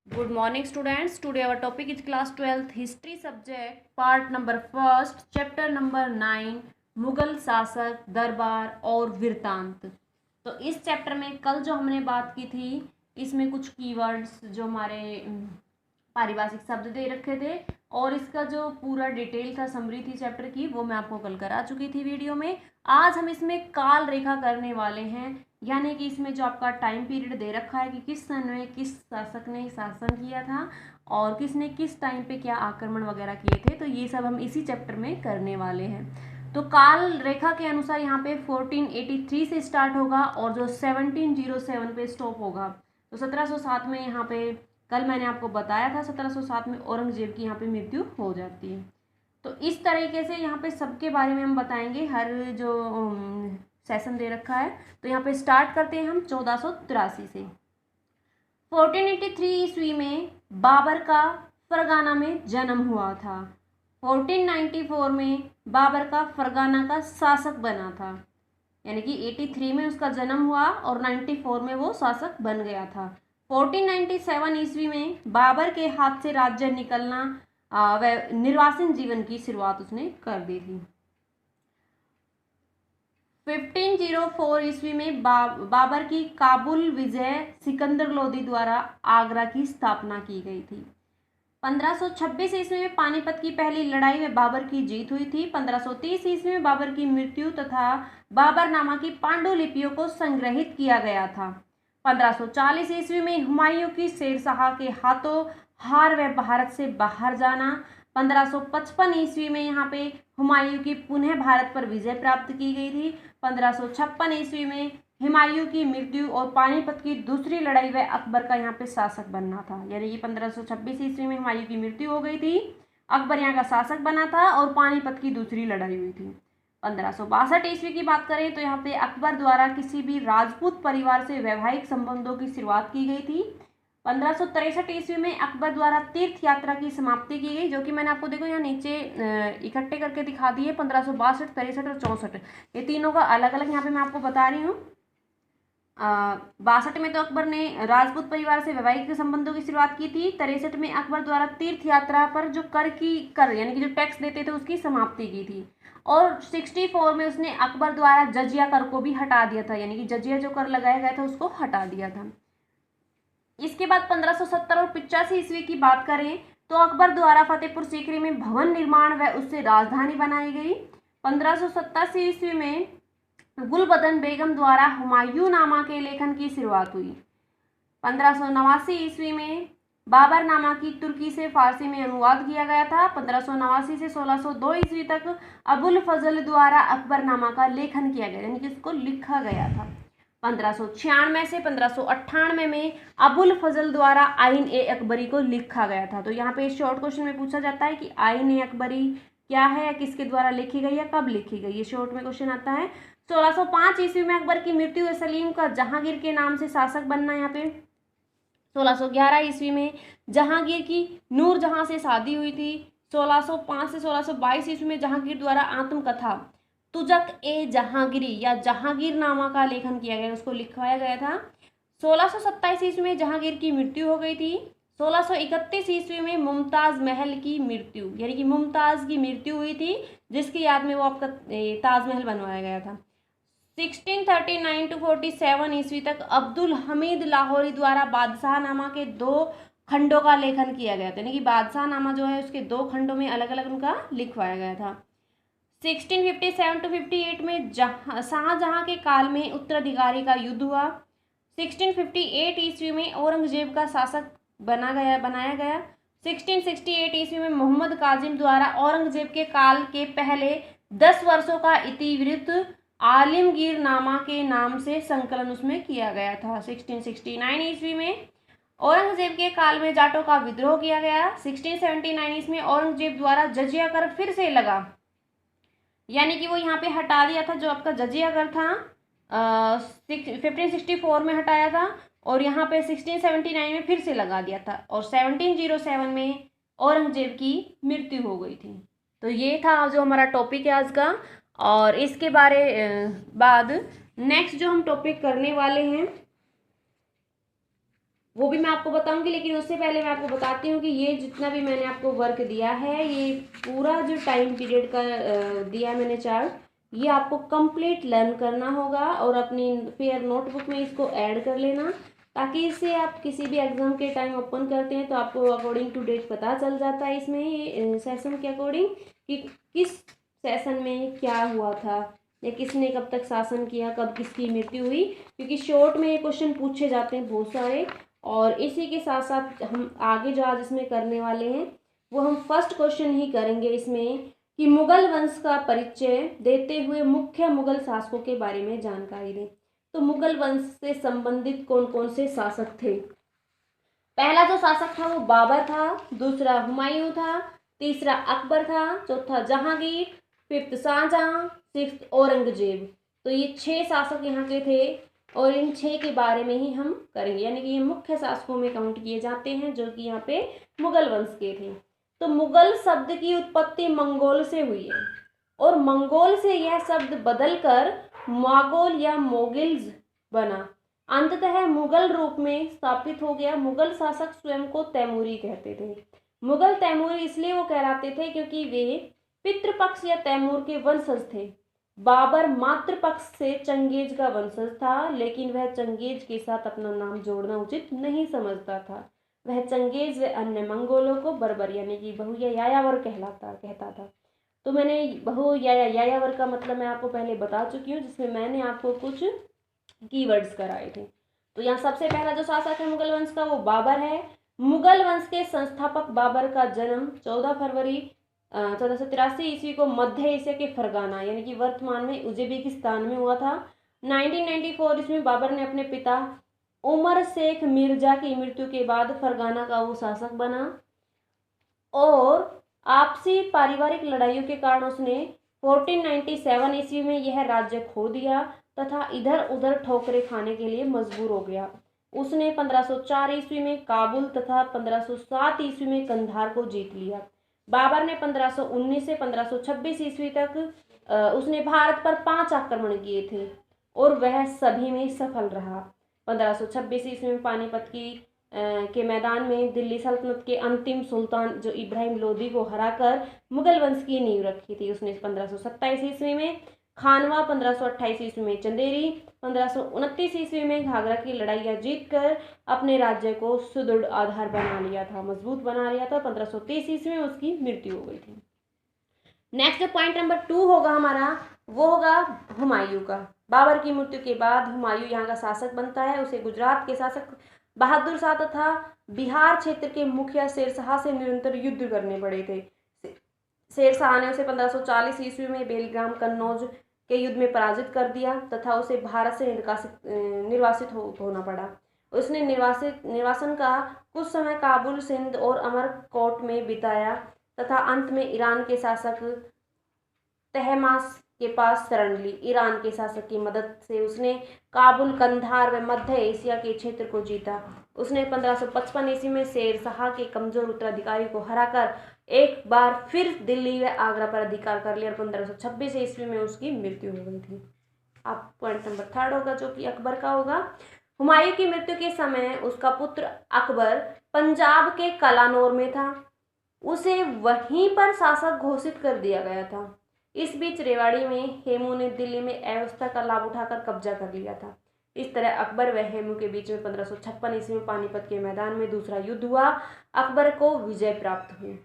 Good morning students. Today our topic is class 12th history subject part number 1st chapter number 9 Mughal शासक दरबार और वृत्तांत। तो इस चैप्टर में कल जो हमने बात की थी इसमें कुछ कीवर्ड्स जो हमारे पारिभाषिक शब्द दे रखे थे और इसका जो पूरा डिटेल था समरी थी चैप्टर की वो मैं आपको कल करा चुकी थी वीडियो में। आज हम इसमें काल रेखा करने वाले हैं, यानी कि इसमें जो आपका टाइम पीरियड दे रखा है कि किस सन में किस शासक ने शासन किया था और किसने किस टाइम पे क्या आक्रमण वगैरह किए थे, तो ये सब हम इसी चैप्टर में करने वाले हैं। तो काल रेखा के अनुसार यहाँ पे 1483 से स्टार्ट होगा और जो 1707 पे स्टॉप होगा। तो 1707 में यहाँ पे कल मैंने आपको बताया था 1707 में औरंगजेब की यहाँ पे मृत्यु हो जाती है। तो इस तरीके से यहाँ पे सबके बारे में हम बताएंगे, हर जो सेशन दे रखा है। तो यहाँ पे स्टार्ट करते हैं हम 1483 से। 1483 ईस्वी में बाबर का फरगाना में जन्म हुआ था। 1494 में बाबर का फरगाना का शासक बना था, यानी कि 83 में उसका जन्म हुआ और 94 में वो शासक बन गया था। 1497 ईस्वी में बाबर के हाथ से राज्य निकलना व निर्वासन जीवन की शुरुआत उसने कर दी थी। 1504 ईस्वी में बाबर की काबुल विजय सिकंदर लोदी द्वारा आगरा की स्थापना की गई थी। 1526 ईस्वी में पानीपत की पहली लड़ाई में बाबर की जीत हुई थी। 1530 ईस्वी में बाबर की मृत्यु तथा बाबरनामा की पांडुलिपियों को संग्रहित किया गया था। 1540 ईस्वी में हुमायूं की शेरशाह के हाथों हार व भारत से बाहर जाना। 1555 ईस्वी में यहाँ पे हुमायूं की पुनः भारत पर विजय प्राप्त की गई थी। 1556 ईस्वी में हुमायूं की मृत्यु और पानीपत की दूसरी लड़ाई व अकबर का यहाँ पे शासक बनना था, यानी कि 1526 ईस्वी में हुमायूं की मृत्यु हो गई थी, अकबर यहाँ का शासक बना था और पानीपत की दूसरी लड़ाई हुई थी। 1562 ईस्वी की बात करें तो यहाँ पे अकबर द्वारा किसी भी राजपूत परिवार से वैवाहिक संबंधों की शुरुआत की गई थी। 1563 ईस्वी में अकबर द्वारा तीर्थ यात्रा की समाप्ति की गई, जो कि मैंने आपको देखो यहाँ नीचे इकट्ठे करके दिखा दिए। 1562, 63 और 64 ये तीनों का अलग अलग यहाँ पे मैं आपको बता रही हूँ। 62 में तो अकबर ने राजपूत परिवार से वैवाहिक संबंधों की शुरुआत की थी। 63 में अकबर द्वारा तीर्थ यात्रा पर जो कर यानी कि जो टैक्स देते थे उसकी समाप्ति की थी। और 64 में उसने अकबर द्वारा जजिया कर को भी हटा दिया था, यानी कि जजिया जो कर लगाया गया था उसको हटा दिया था। इसके बाद 1570 और 85 ईस्वी की बात करें तो अकबर द्वारा फतेहपुर सीकरी में भवन निर्माण व उससे राजधानी बनाई गई। 1587 ईस्वी में गुलबदन बेगम द्वारा हुमायूं नामा के लेखन की शुरुआत हुई। 1589 ईस्वी में बाबरनामा की तुर्की से फारसी में अनुवाद किया गया था। 1589 से 1602 ईस्वी तक अबुल फजल द्वारा अकबरनामा का लेखन किया गया, यानी कि इसको लिखा गया था। 1596 से 1598 में अबुल फजल द्वारा आइन ए अकबरी को लिखा गया था। तो यहाँ पे शॉर्ट क्वेश्चन में पूछा जाता है कि आइन ए अकबरी क्या है या किसके द्वारा लिखी गई है, कब लिखी गई, ये शॉर्ट में क्वेश्चन आता है। 1605 ईस्वी में अकबर की मृत्यु, सलीम का जहांगीर के नाम से शासक बनना। यहाँ पे 1611 ईस्वी में जहांगीर की नूरजहां से शादी हुई थी। 1605 से 1622 ईस्वी में जहांगीर द्वारा आत्मकथा तुजक ए जहांगीरी या जहांगीर नामा का लेखन किया गया, उसको लिखवाया गया था। 1627 ईस्वी में जहांगीर की मृत्यु हो गई थी। 1631 ईस्वी में मुमताज महल की मृत्यु, यानी कि मुमताज की मृत्यु हुई थी जिसकी याद में वो आपका ताजमहल बनवाया गया था। 1639 to 47 ईस्वी तक अब्दुल हमीद लाहौरी द्वारा बादशाह नामा के 2 खंडों का लेखन किया गया था, यानी कि बादशाह नामा जो है उसके 2 खंडों में अलग अलग उनका लिखवाया गया था। 1657 to 58 में शाहजहां के काल में उत्तराधिकारी का युद्ध हुआ। 1658 ईस्वी में औरंगजेब का शासक बनाया गया। 1668 ईस्वी में मोहम्मद काजिम द्वारा औरंगजेब के काल के पहले 10 वर्षों का इतिवृत्त आलिमगीर नामा के नाम से संकलन उसमें किया गया था। 1669 ईस्वी में औरंगजेब के काल में जाटों का विद्रोह किया गया। 1679 ईस्वी में औरंगजेब द्वारा जजिया कर फिर से लगा, यानी कि वो यहाँ पे हटा दिया था जो आपका जजिया कर था 1564 में हटाया था और यहाँ पे 1679 में फिर से लगा दिया था और 1707 में औरंगजेब की मृत्यु हो गई थी। तो ये था जो हमारा टॉपिक है आज का। और इसके बाद नेक्स्ट जो हम टॉपिक करने वाले हैं वो भी मैं आपको बताऊंगी, लेकिन उससे पहले मैं आपको बताती हूँ कि ये जितना भी मैंने आपको वर्क दिया है, ये पूरा जो टाइम पीरियड का दिया है मैंने चार्ट, ये आपको कंप्लीट लर्न करना होगा और अपनी फिर नोटबुक में इसको ऐड कर लेना, ताकि इससे आप किसी भी एग्जाम के टाइम ओपन करते हैं तो आपको अकॉर्डिंग टू डेट पता चल जाता है इसमें सेशन के अकॉर्डिंग कि किस सेशन में क्या हुआ था या किसने कब तक शासन किया, कब किसकी मृत्यु हुई, क्योंकि शॉर्ट में ये क्वेश्चन पूछे जाते हैं बहुत सारे। और इसी के साथ साथ हम आगे जो आज इसमें करने वाले हैं वो हम फर्स्ट क्वेश्चन ही करेंगे इसमें कि मुगल वंश का परिचय देते हुए मुख्य मुगल शासकों के बारे में जानकारी दें। तो मुगल वंश से संबंधित कौन कौन से शासक थे? पहला जो शासक था वो बाबर था, दूसरा हुमायूं था, तीसरा अकबर था, चौथा जहांगीर, फिफ्थ शाहजहां, सिक्स्थ औरंगजेब। तो ये 6 शासक यहाँ के थे और इन 6 के बारे में ही हम करेंगे, यानी कि ये मुख्य शासकों में काउंट किए जाते हैं जो कि यहाँ पे मुगल वंश के थे। तो मुगल शब्द की उत्पत्ति मंगोल से हुई है और मंगोल से यह शब्द बदलकर मागोल या मोगिल्स बना, अंततः मुगल रूप में स्थापित हो गया। मुगल शासक स्वयं को तैमूरी कहते थे। मुगल तैमूरी इसलिए वो कहलाते थे क्योंकि वे पितृपक्ष या तैमूर के वंशज थे। बाबर मातृपक्ष से चंगेज का वंशज था, लेकिन वह चंगेज के साथ अपना नाम जोड़ना उचित नहीं समझता था। वह चंगेज व अन्य मंगोलों को बर्बर यानी कि बहु या यायावर कहता था। तो मैंने बहु या यायावर का मतलब मैं आपको पहले बता चुकी हूँ, जिसमें मैंने आपको कुछ कीवर्ड्स कराए थे। तो यहाँ सबसे पहला जो शासक है मुगल वंश का वो बाबर है। मुगल वंश के संस्थापक बाबर का जन्म 14 फरवरी 1483 ईस्वी को मध्य एशिया के फरगाना यानी कि वर्तमान में उज्बेकिस्तान में हुआ था। 1994 ईस्वी में बाबर ने अपने पिता उमर शेख मिर्जा की मृत्यु के बाद फरगाना का वो शासक बना और आपसी पारिवारिक लड़ाइयों के कारण उसने 1497 ईस्वी में यह राज्य खो दिया तथा इधर उधर ठोकरें खाने के लिए मजबूर हो गया। उसने 1504 ईस्वी में काबुल तथा 1507 ईस्वी में कंधार को जीत लिया। बाबर ने 1519 से 1526 ईस्वी तक उसने भारत पर 5 आक्रमण किए थे और वह सभी में सफल रहा। 1526 ईस्वी में पानीपत के मैदान में दिल्ली सल्तनत के अंतिम सुल्तान जो इब्राहिम लोदी को हराकर मुगल वंश की नींव रखी थी उसने। 1527 ईस्वी में खानवा, 1528 ईस्वी में चंदेरी, 1529 ईस्वी में घाघरा की लड़ाइयाँ जीतकर अपने राज्य को सुदृढ़ आधार बना लिया था, मजबूत बना लिया था। 1530 ईस्वी में उसकी मृत्यु हो गई थी। नेक्स्ट जो पॉइंट नंबर 2 होगा हमारा वो होगा हुमायूं का। बाबर की मृत्यु के बाद हुमायूं यहाँ का शासक बनता है। उसे गुजरात के शासक बहादुर शाह तथा बिहार क्षेत्र के मुखिया शेरशाह से निरंतर युद्ध करने पड़े थे। शेरशाह ने उसे 1540 ईस्वी में बेलगाम कन्नौज के युद्ध में पराजित कर दिया तथा उसे भारत से निर्वासित होना पड़ा। उसने निर्वासन का कुछ समय काबुल, सिंध और अमरकोट में बिताया तथा अंत में ईरान के शासक तहमास के पास शरण ली। ईरान के शासक की मदद से उसने काबुल, कंधार व मध्य एशिया के क्षेत्र को जीता। उसने 1555 ईस्वी में शेर शाह के कमजोर उत्तराधिकारी को हराकर एक बार फिर दिल्ली व आगरा पर अधिकार कर लिया और 1526 ईस्वी में उसकी मृत्यु हो गई थी। अब पॉइंट नंबर 3 होगा जो कि अकबर का होगा। हुमायूं की मृत्यु के समय उसका पुत्र अकबर पंजाब के कलानौर में था। उसे वहीं पर शासक घोषित कर दिया गया था। इस बीच रेवाड़ी में हेमू ने दिल्ली में अव्यवस्था का लाभ उठाकर कब्जा कर लिया था। इस तरह अकबर व हेमू के बीच में 1556 ईस्वी में पानीपत के मैदान में दूसरा युद्ध हुआ। अकबर को विजय प्राप्त हुई।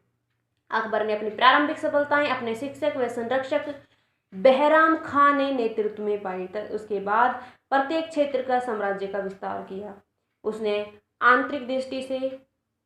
अकबर ने अपनी प्रारंभिक सफलताएं अपने शिक्षक व संरक्षक बहराम खां ने नेतृत्व में पाई। उसके बाद प्रत्येक क्षेत्र का साम्राज्य का विस्तार किया। उसने आंतरिक दृष्टि से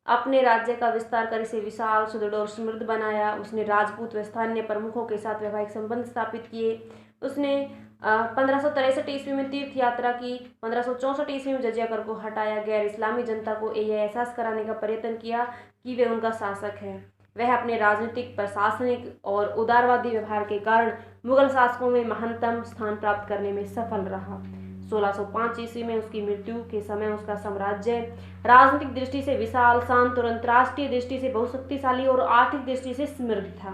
अपने राज्य का विस्तार कर इसे विशाल, सुदृढ़ और समृद्ध बनाया। उसने राजपूत व स्थानीय प्रमुखों के साथ वैवाहिक संबंध स्थापित किए। उसने 1563 ईस्वी में तीर्थ यात्रा की। 1564 ईस्वी में जजिया कर को हटाया। गैर इस्लामी जनता को यह एहसास कराने का प्रयत्न किया कि वे उनका शासक है। वह अपने राजनीतिक, प्रशासनिक और उदारवादी व्यवहार के कारण मुगल शासकों में महत्तम स्थान प्राप्त करने में सफल रहा। 1605 ईस्वी में उसकी मृत्यु के समय उसका साम्राज्य राजनीतिक दृष्टि से विशाल, शांत और अंतर्राष्ट्रीय दृष्टि से बहुत शक्तिशाली और आर्थिक दृष्टि से समृद्ध था।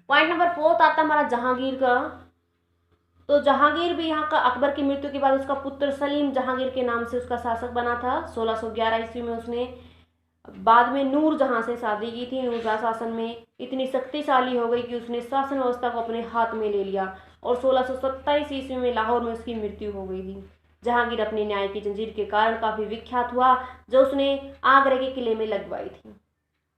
पॉइंट नंबर 4 आता हमारा जहांगीर का। तो जहांगीर भी यहाँ का अकबर की मृत्यु के बाद उसका पुत्र सलीम जहांगीर के नाम से उसका शासक बना था। 1611 ईस्वी में उसने बाद में नूर जहां से शादी की थी। नूरजहां शासन में इतनी शक्तिशाली हो गई कि उसने शासन व्यवस्था को अपने हाथ में ले लिया और 1627 ईस्वी में लाहौर में उसकी मृत्यु हो गई थी। जहांगीर अपने न्याय की जंजीर के कारण काफी विख्यात हुआ जो उसने आगरा के किले में लगवाई थी।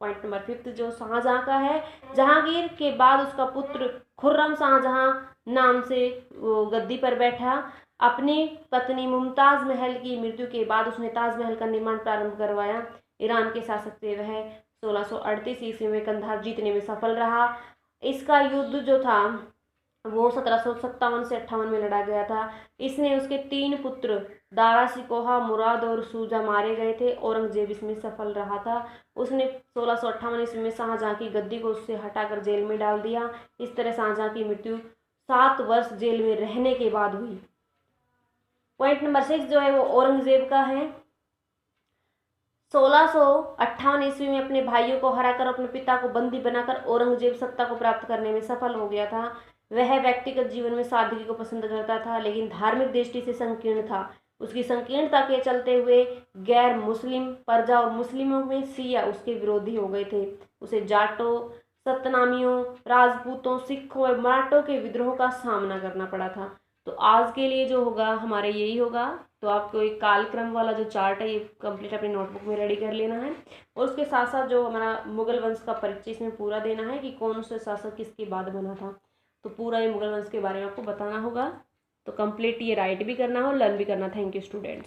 पॉइंट नंबर 5 जो शाहजहां का है, जहांगीर के बाद उसका पुत्र खुर्रम शाहजहां नाम से वो गद्दी पर बैठा। अपनी पत्नी मुमताज महल की मृत्यु के बाद उसने ताजमहल का निर्माण प्रारंभ करवाया। ईरान के शासक थे वह 1638 ईस्वी में कंधार जीतने में सफल रहा। इसका युद्ध जो था वो 1757 से 58 में लड़ा गया था। इसने उसके 3 पुत्र दारा सिकोहा, मुराद और सूजा मारे गए थे। औरंगजेब इसमें सफल रहा था। उसने 1658 ईस्वी में शाहजहां की गद्दी को उससे हटाकर जेल में डाल दिया। इस तरह शाहजहां की मृत्यु 7 वर्ष जेल में रहने के बाद हुई। पॉइंट नंबर 6 जो है वो औरंगजेब का है। 1658 ईस्वी में अपने भाइयों को हराकर अपने पिता को बंदी बनाकर औरंगजेब सत्ता को प्राप्त करने में सफल हो गया था। वह व्यक्तिगत जीवन में सादगी को पसंद करता था लेकिन धार्मिक दृष्टि से संकीर्ण था। उसकी संकीर्णता के चलते हुए गैर मुस्लिम प्रजा और मुस्लिमों में शिया उसके विरोधी हो गए थे। उसे जाटों, सतनामियों, राजपूतों, सिखों और मराठों के विद्रोह का सामना करना पड़ा था। तो आज के लिए जो होगा हमारे यही होगा। तो आपको एक कालक्रम वाला जो चार्ट है ये कंप्लीट अपनी नोटबुक में रेडी कर लेना है और उसके साथ साथ जो हमारा मुगल वंश का परिचय इसमें पूरा देना है कि कौन सा शासक किसके बाद बना था। तो पूरा ये मुगल वंश के बारे में आपको बताना होगा। तो कंप्लीट ये राइट भी करना हो, लर्न भी करना। Thank you students.